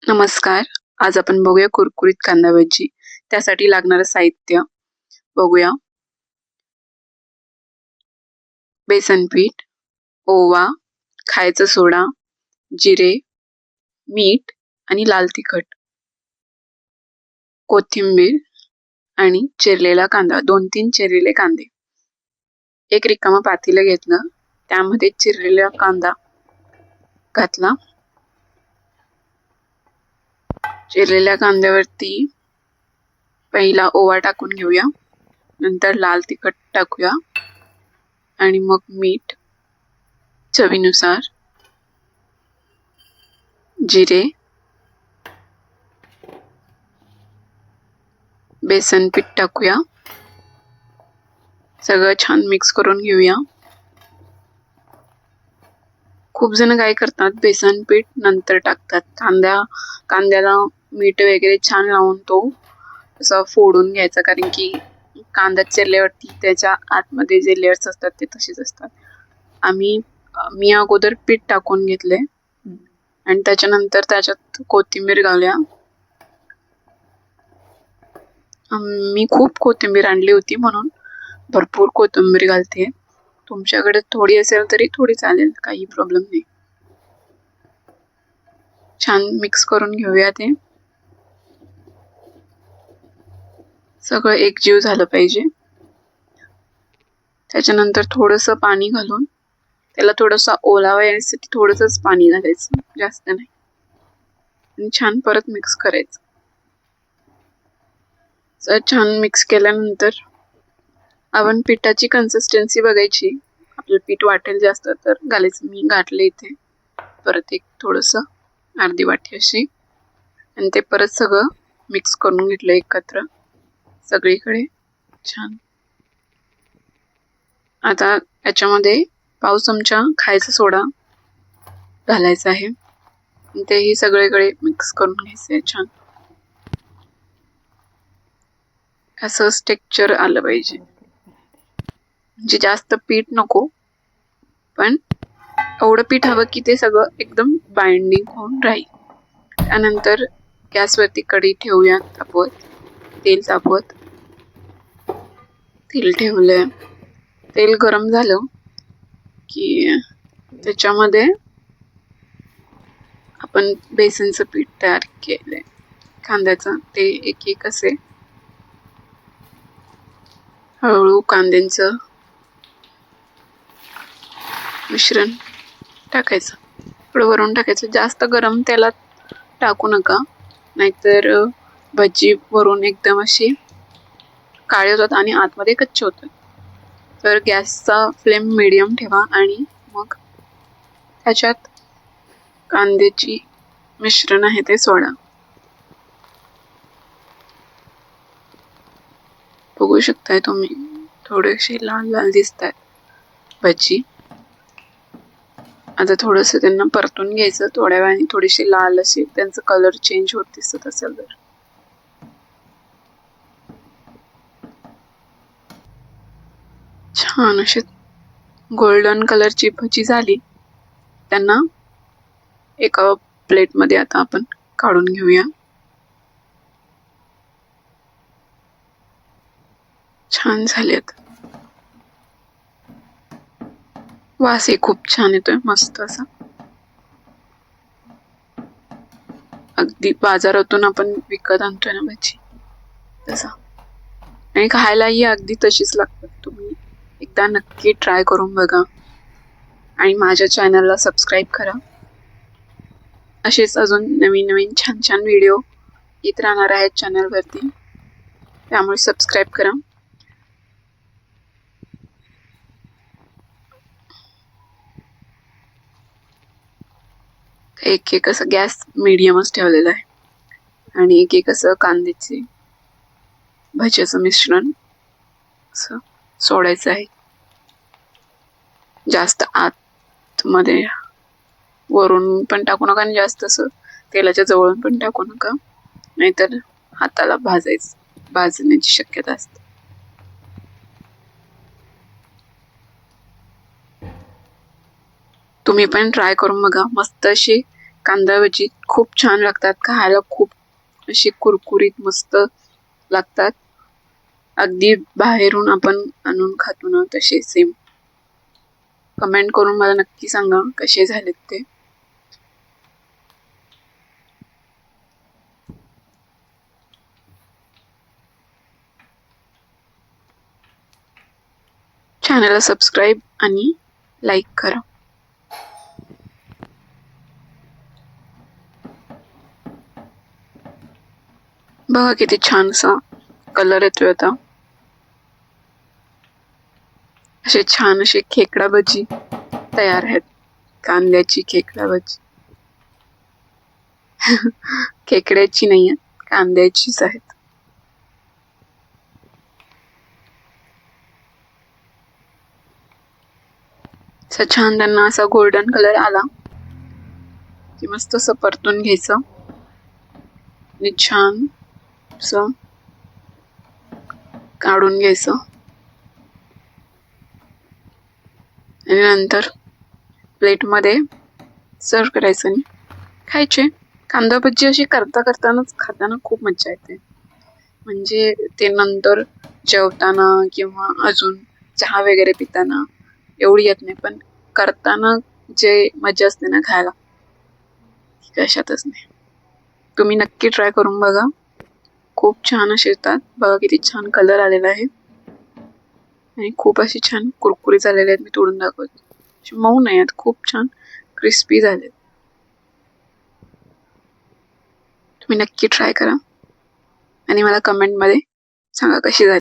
नमस्कार. आज आपण बघूया कुरकुरीत कांदा भजी. त्यासाठी लागणारं साहित्य बघूया. बेसन पीठ, ओवा, खायचा सोडा, जिरे, मीठ आणि लाल तिखट, कोथिंबीर आणि चिरलेला कांदा, 2-3 चिरलेले कांदे. एक रिकामं पातेलं घेतलं, त्यामध्ये चिरलेला कांदा घातला. चिरलेल्या कांद्यावरती पहिला ओवा टाकून घेऊया, नंतर लाल तिखट टाकूया आणि मग मीठ चवीनुसार, जिरे, बेसन पीठ टाकूया. सगळं छान मिक्स करून घेऊया. खूप जण काय करतात, बेसन पीठ नंतर टाकतात. कांद्याला मीठ वगैरे छान लावून तो असा फोडून घ्यायचा, कारण की कांदा चिरल्यावरती त्याच्या आतमध्ये जे लेयर्स असतात ते तसेच असतात. मी अगोदर पीठ टाकून घेतले आणि त्याच्यानंतर त्याच्यात कोथिंबीर घालूया. मी खूप कोथिंबीर आणली होती म्हणून भरपूर कोथिंबीर घालते. तुमच्याकडे थोडी असेल तरी थोडी चालेल, काही प्रॉब्लेम नाही. छान मिक्स करून घेऊया. ते सगळं एकजीव झालं पाहिजे. त्याच्यानंतर थोडंसं पाणी घालून त्याला थोडासा ओलावा येण्यासाठी थोडंसंच पाणी घालायचं, जास्त नाही. आणि छान परत मिक्स करायचं. छान मिक्स केल्यानंतर आपण पिठाची कन्सिस्टन्सी बघायची. आपलं पीठ वाटेल जास्त तर घालायचं. मी घातले इथे परत एक थोडंसं, अर्धी वाटी अशी, आणि ते परत सगळं मिक्स करून घेतलं एकत्र सगळीकडे छान. आता याच्यामध्ये पाव चमचा खायचा सोडा घालायचा आहे. तेही सगळीकडे मिक्स करून घ्यायचंय छान. असं टेक्स्चर आलं पाहिजे, म्हणजे जास्त पीठ नको, पण एवढं पीठ हवं की ते सगळं एकदम बाइंडिंग होऊन राहील. त्यानंतर गॅसवरती कढई ठेवूया तापवत. तेल ठेवलंय. तेल गरम झालं की त्याच्यामध्ये आपण बेसनचं पीठ तयार केलंय कांद्याचं, ते एक एक असे हळूहळू कांद्यांचं मिश्रण टाकायचं. थोडं वरून टाकायचं. जास्त गरम तेलात टाकू नका, नाहीतर भजी वरून एकदम अशी काळे होतात आणि आतमध्ये कच्चे होतात. तर गॅसचा फ्लेम मीडियम ठेवा आणि मग त्याच्यात कांद्याची मिश्रण आहे ते सोडा. बघू शकताय तुम्ही, थोडेसे लाल लाल दिसत आहेत भजी. आता थोडंसं त्यांना परतून घ्यायचं थोड्या वेळाने. थोडीशी लाल अशी त्यांचं कलर चेंज होत दिसत असेल तर. छान अशी गोल्डन कलरची भजी झाली. त्यांना एका प्लेटमध्ये आता आपण काढून घेऊया. छान झालेत. वासही खूप छान येतोय, मस्त असा. अगदी बाजारातून आपण विकत आणतोय ना भजी तसा, आणि खायलाही अगदी तशीच लागतात. तुम्ही एकदा नक्की ट्राय करून बघा आणि माझ्या चॅनलला सबस्क्राईब करा. असेच अजून नवीन नवीन छान छान व्हिडिओ येत राहणार आहेत चॅनलवरती, त्यामुळे सबस्क्राईब करा. एक एक असं गॅस मीडियमच ठेवलेला आहे आणि एक एक असं कांद्याचे भज्याचं मिश्रण असं सोडायचं आहे. जास्त आतमध्ये वरून पण टाकू नका आणि जास्त असं तेलाच्या जवळून पण टाकू नका, नाहीतर हाताला भाजण्याची शक्यता असते. तुम्ही पण ट्राय करून बघा. मस्त अशी कांदा भजी खूप छान लागतात खायला, खूप अशी कुरकुरीत मस्त लागतात. अगदी बाहेरून आपण आणून खातो ना तसे सेम. कमेंट करून मला नक्की सांगा कसे झालेत ते. चॅनलला सबस्क्राईब आणि लाईक करा. बघा किती छानसा कलर येतोय आता. असे छान असे खेकडा भजी तयार आहेत. कांद्याची खेकडा भजी. खेकड्याची नाही आहेत, कांद्याचीच आहेत. असं छान त्यांना असा गोल्डन कलर आला की मस्त असं परतून घ्यायचं आणि छान असं काढून घ्यायचं आणि नंतर प्लेटमध्ये सर्व करायचं आणि खायचे. कांदा भजी अशी करतानाच खाताना खूप मज्जा येते. म्हणजे ते नंतर जेवताना किंवा अजून चहा वगैरे पिताना एवढी येत नाही, पण करताना जे मजा असते ना खायला ती कशातच नाही. तुम्ही नक्की ट्राय करून बघा. खूप छान असे येतात. बघा किती छान कलर आलेला आहे आणि खूप अशी छान कुरकुरी झालेले आहेत. मी तोडून दाखवते. मऊ नाही आहेत, खूप छान क्रिस्पी झालेत. तुम्ही नक्की ट्राय करा आणि मला कमेंटमध्ये सांगा कशी झाली.